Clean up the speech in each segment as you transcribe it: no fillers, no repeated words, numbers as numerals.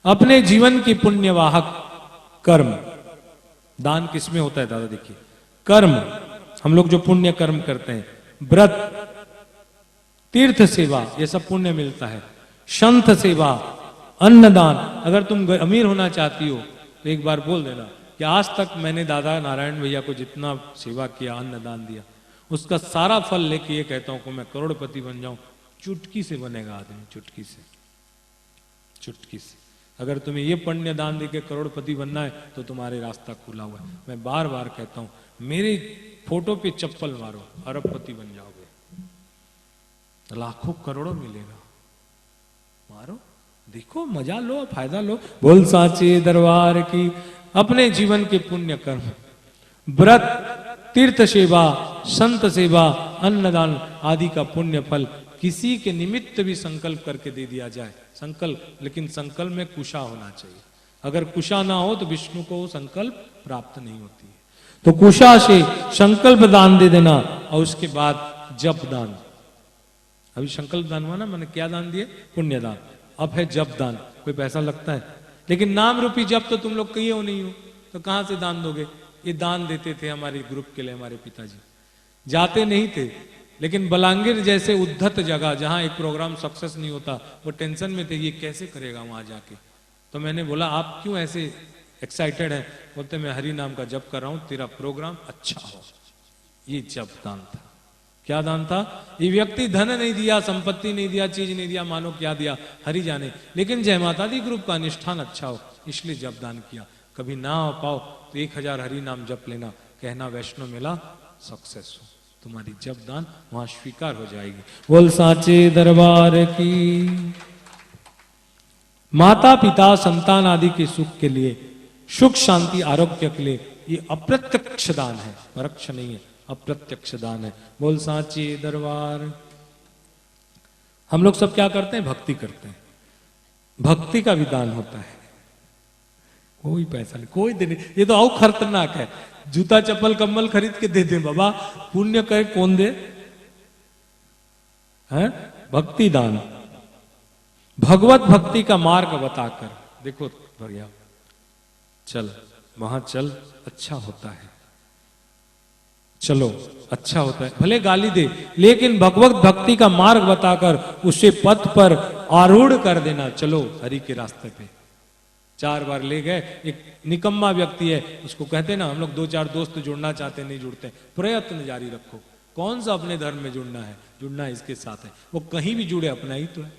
अपने जीवन की पुण्यवाहक कर्म। दान किसमें होता है दादा? देखिए, कर्म, हम लोग जो पुण्य कर्म करते हैं, व्रत, तीर्थ सेवा, ये सब पुण्य मिलता है। संत सेवा, अन्नदान। अगर तुम अमीर होना चाहती हो तो एक बार बोल देना कि आज तक मैंने दादा नारायण भैया को जितना सेवा किया, अन्नदान दिया, उसका सारा फल लेके ये कहता हूं कि मैं करोड़पति बन जाऊं। चुटकी से बनेगा आदमी, चुटकी से, चुटकी से। अगर तुम्हें ये पुण्य दान देके करोड़पति बनना है तो तुम्हारे रास्ता खुला हुआ है। मैं बार बार कहता हूं, मेरे फोटो पे चप्पल मारो, अरबपति बन जाओगे, लाखों करोड़ों मिलेगा। मारो, देखो, मजा लो, फायदा लो। बोल साचे दरबार की। अपने जीवन के पुण्य कर्म, व्रत, तीर्थ सेवा, संत सेवा, अन्नदान आदि का पुण्य फल किसी के निमित्त भी संकल्प करके दे दिया जाए। संकल्प, लेकिन संकल्प में कुशा होना चाहिए। अगर कुशा ना हो तो विष्णु को संकल्प प्राप्त नहीं होती है। तो कुशा से संकल्प दान दे देना, और उसके बाद जप दान। अभी संकल्प दान हुआ ना, मैंने क्या दान दिए? पुण्य दान। अब है जप दान। कोई पैसा लगता है? लेकिन नाम रूपी जप तो तुम लोग किए हो नहीं हो, तो कहां से दान दोगे? ये दान देते थे हमारे ग्रुप के लिए हमारे पिताजी। जाते नहीं थे, लेकिन बलांगीर जैसे उद्धत जगह जहां एक प्रोग्राम सक्सेस नहीं होता, वो टेंशन में थे, ये कैसे करेगा वहां जाके। तो मैंने बोला, आप क्यों ऐसे एक्साइटेड हैं? बोलते, मैं हरि नाम का जप कर रहा हूं, तेरा प्रोग्राम अच्छा हो। ये जप दान था। क्या दान था? ये व्यक्ति धन नहीं दिया, संपत्ति नहीं दिया, चीज नहीं दिया, मानो क्या दिया, हरि जाने, लेकिन जय माता दी ग्रुप का अनुष्ठान अच्छा हो, इसलिए जप दान किया। कभी ना हो पाओ तो 1000 हरि नाम जप लेना, कहना वैष्णो मेला सक्सेस हो, तुम्हारी जप दान वहां स्वीकार हो जाएगी। बोल साचे दरबार की। माता पिता संतान आदि के सुख के लिए, सुख शांति आरोग्य के लिए ये अप्रत्यक्ष दान है, परोक्ष नहीं है, अप्रत्यक्ष दान है। बोल साचे दरबार। हम लोग सब क्या करते हैं? भक्ति करते हैं। भक्ति का भी दान होता है, कोई पैसा नहीं, कोई देने। ये तो और खतरनाक है, जूता चप्पल कम्बल खरीद के दे दे बाबा, पुण्य कहे कौन दे? हैं? भक्ति दान, भगवत भक्ति का मार्ग बताकर, देखो भैया चल वहां चल, अच्छा होता है, चलो अच्छा होता है, भले गाली दे, लेकिन भगवत भक्ति का मार्ग बताकर उसे पथ पर आरूढ़ कर देना। चलो हरि के रास्ते पे। 4 बार ले गए, एक निकम्मा व्यक्ति है, उसको कहते ना, हम लोग 2-4 दोस्त जुड़ना चाहते नहीं जुड़ते, प्रयत्न जारी रखो। कौन सा अपने धर्म में जुड़ना है? जुड़ना इसके साथ है, वो कहीं भी जुड़े अपना ही तो है।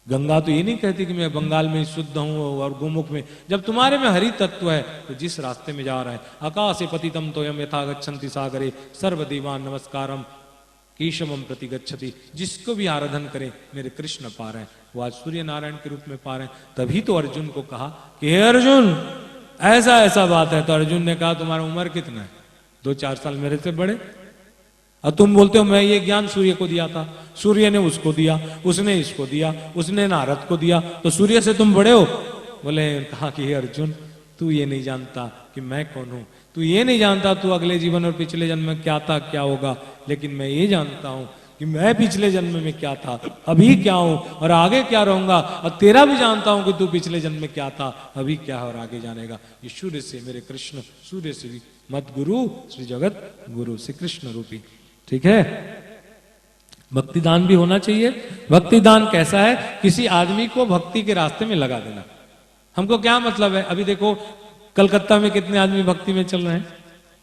गंगा तो ये नहीं कहती कि मैं बंगाल में शुद्ध हूं और गोमुख में। जब तुम्हारे में हरि तत्व है तो जिस रास्ते में जा रहा है, आकाशे पतितम तोयम यथा गच्छन्ति सागरे सर्वदेवान नमस्कारम केशवम प्रति गच्छति। जिसको भी आराधन करें मेरे कृष्ण पा रहे हैं, वो आज सूर्य नारायण के रूप में पा रहे हैं। तभी तो अर्जुन को कहा कि हे अर्जुन, ऐसा ऐसा बात है। तो अर्जुन ने कहा, तुम्हारा उम्र कितना है? 2-4 साल मेरे से बड़े, और तुम बोलते हो मैं ये ज्ञान सूर्य को दिया था, सूर्य ने उसको दिया, उसने इसको दिया, उसने नारद को दिया, तो सूर्य से तुम बड़े हो। बोले, कहा कि हे अर्जुन, तू ये नहीं जानता कि मैं कौन हूं, तू ये नहीं जानता तू अगले जीवन और पिछले जन्म में क्या था क्या होगा, लेकिन मैं ये जानता हूं कि मैं पिछले जन्म में क्या था, अभी क्या हूं और आगे क्या रहूंगा, और तेरा भी जानता हूं कि तू पिछले जन्म में क्या था, अभी क्या है और आगे जानेगा। ये सूर्य से मेरे कृष्ण, सूर्य से भी मत गुरु श्री जगत गुरु श्री कृष्ण रूपी। ठीक है, भक्ति दान भी होना चाहिए। भक्ति दान कैसा है? किसी आदमी को भक्ति के रास्ते में लगा देना। हमको क्या मतलब है? अभी देखो कलकत्ता में कितने आदमी भक्ति में चल रहे हैं,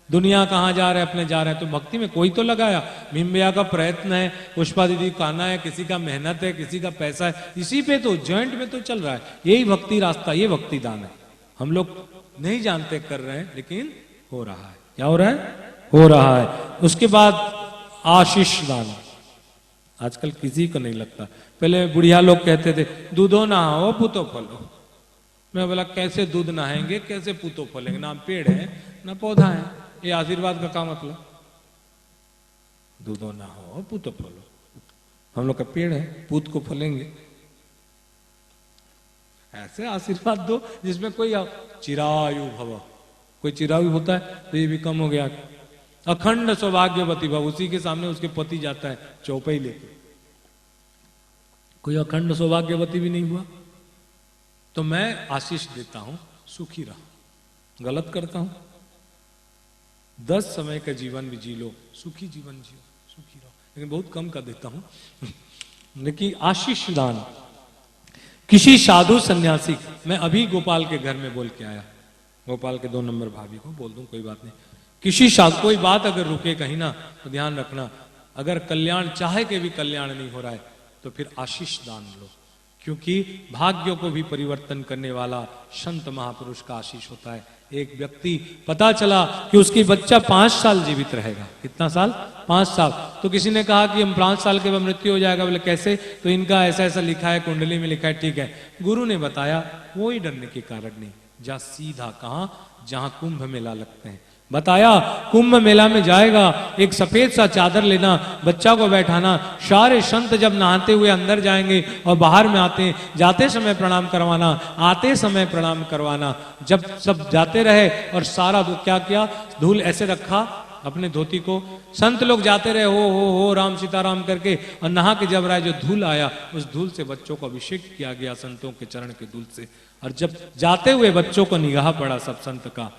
दुनिया कहां जा रहे हैं, अपने जा रहे हैं, तो भक्ति में कोई तो लगाया। भीम भैया का प्रयत्न है, पुष्पा दीदी का आना है, किसी का मेहनत है, किसी का पैसा है, इसी पे तो जॉइंट में तो चल रहा है। यही भक्ति रास्ता, ये भक्ति दान है। हम लोग नहीं जानते कर रहे हैं, लेकिन हो रहा है। क्या हो रहा है? हो रहा है। उसके बाद आशीष दान, आजकल किसी को नहीं लगता। पहले बुढ़िया लोग कहते थे दूधो नहाओ पूतो फलो। मैं बोला कैसे दूध नहाएंगे, कैसे पूतो फलेंगे? ना पेड़ है ना पौधा है, ये आशीर्वाद का क्या मतलब? दूधो नहाओ पूतो फलो, हम लोग का पेड़ है, पूत को फलेंगे। ऐसे आशीर्वाद दो जिसमें कोई चिरायु भव, कोई चिरायु होता है तो ये भी कम हो गया। अखंड सौभाग्यवती भव, उसी के सामने उसके पति जाता है चौपाई लेके, कोई अखंड सौभाग्यवती भी नहीं हुआ। तो मैं आशीष देता हूं, सुखी रहो। गलत करता हूं, 10 समय का जीवन भी जी लो, सुखी जीवन जियो, सुखी रहो, लेकिन बहुत कम का देता हूं। लेकिन आशीष दान किसी साधु सन्यासी, मैं अभी गोपाल के घर में बोल के आया, गोपाल के 2 नंबर भाभी को बोल दूं, कोई बात नहीं। किसी साधु, कोई बात अगर रुके कहीं ना तो ध्यान रखना, अगर कल्याण चाहे के भी कल्याण नहीं हो रहा है तो फिर आशीष दान लो, क्योंकि भाग्यों को भी परिवर्तन करने वाला संत महापुरुष का आशीष होता है। एक व्यक्ति पता चला कि उसकी बच्चा 5 साल जीवित रहेगा। कितना साल? 5 साल। तो किसी ने कहा कि हम 5 साल के बाद मृत्यु हो जाएगा। बोले कैसे? तो इनका ऐसा ऐसा लिखा है, कुंडली में लिखा है। ठीक है, गुरु ने बताया, कोई डरने के कारण नहीं, जा सीधा कहां? जहां कुंभ मेला लगते हैं। बताया कुंभ मेला में जाएगा, एक सफेद सा चादर लेना, बच्चा को बैठाना, सारे संत जब नहाते हुए अंदर जाएंगे और बाहर में आते हैं, जाते समय प्रणाम करवाना, आते समय प्रणाम करवाना। जब सब जाते रहे और सारा क्या किया, धूल ऐसे रखा अपने धोती को, संत लोग जाते रहे हो राम सीताराम करके, और नहा के जब राय जो धूल आया, उस धूल से बच्चों को अभिषेक किया गया संतों के चरण के धूल से। और जब जाते हुए बच्चों को निगाह पड़ा सब संत का,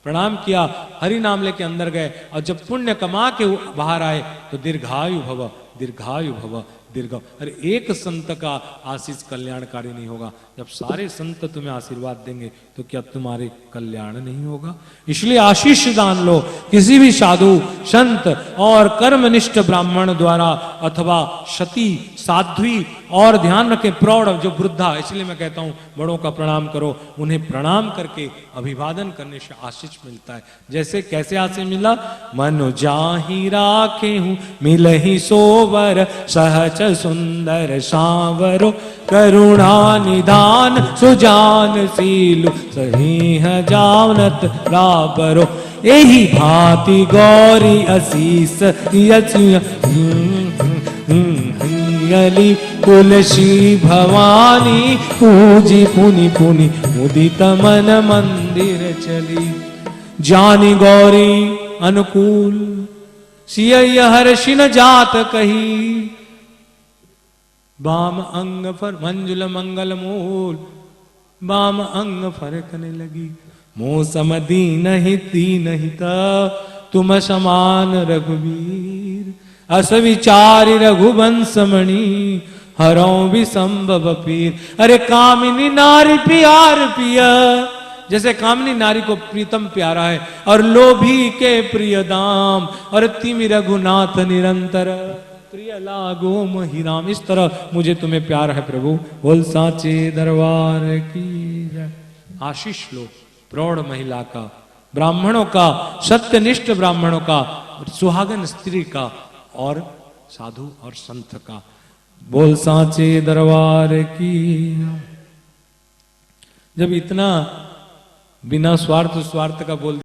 प्रणाम किया, हरि नाम लेके अंदर गए, और जब पुण्य कमा के बाहर आए तो दीर्घायु भव, दीर्घायु भव, दीर्घ। अरे एक संत का आशीष कल्याणकारी नहीं होगा? जब सारे संत तुम्हें आशीर्वाद देंगे तो क्या तुम्हारे कल्याण नहीं होगा? इसलिए आशीष दान लो, किसी भी साधु संत और कर्मनिष्ठ ब्राह्मण द्वारा, अथवा सती साध्वी, और ध्यान रखें प्रौढ़ जो वृद्धा, इसलिए मैं कहता हूं बड़ों का प्रणाम करो, उन्हें प्रणाम करके अभिवादन करने से आशीष मिलता है। जैसे कैसे आशीष मिला? मनु जाहि राखे हूं मिलहि सोवर, सहज सुंदर सांवरो, करुणा निधान सुजान सीलु, सहीह जावनत राबरो, एहि भांति गौरी असीस यली, तुलसी भवानी पूजी पुनि पुनि, मुदित मन मंदिर चली। जानी गौरी अनुकूल, सिय हर्षिन जात कही, बाम अंग पर मंजुल मंगल मूल, बाम अंग फरकने लगी। मौसम दीन हित, तुम समान रघुवीर, अस विचारि रघुवंश मणि, हरौ विसंभव पीर। अरे कामिनी नारी प्यार पिया, जैसे कामिनी नारी को प्रीतम प्यारा है, और लोभी के प्रिय दाम, और तिमि रघुनाथ निरंतर, प्रिय लागो मोहि राम। इस तरह मुझे तुम्हें प्यार है प्रभु। बोल साचे दरबार की जय। आशीष लो प्रौढ़ महिला का, ब्राह्मणों का, सत्यनिष्ठ ब्राह्मणों का, सुहागन स्त्री का, और साधु और संत का। बोल साचे दरबार की। जब इतना बिना स्वार्थ का बोल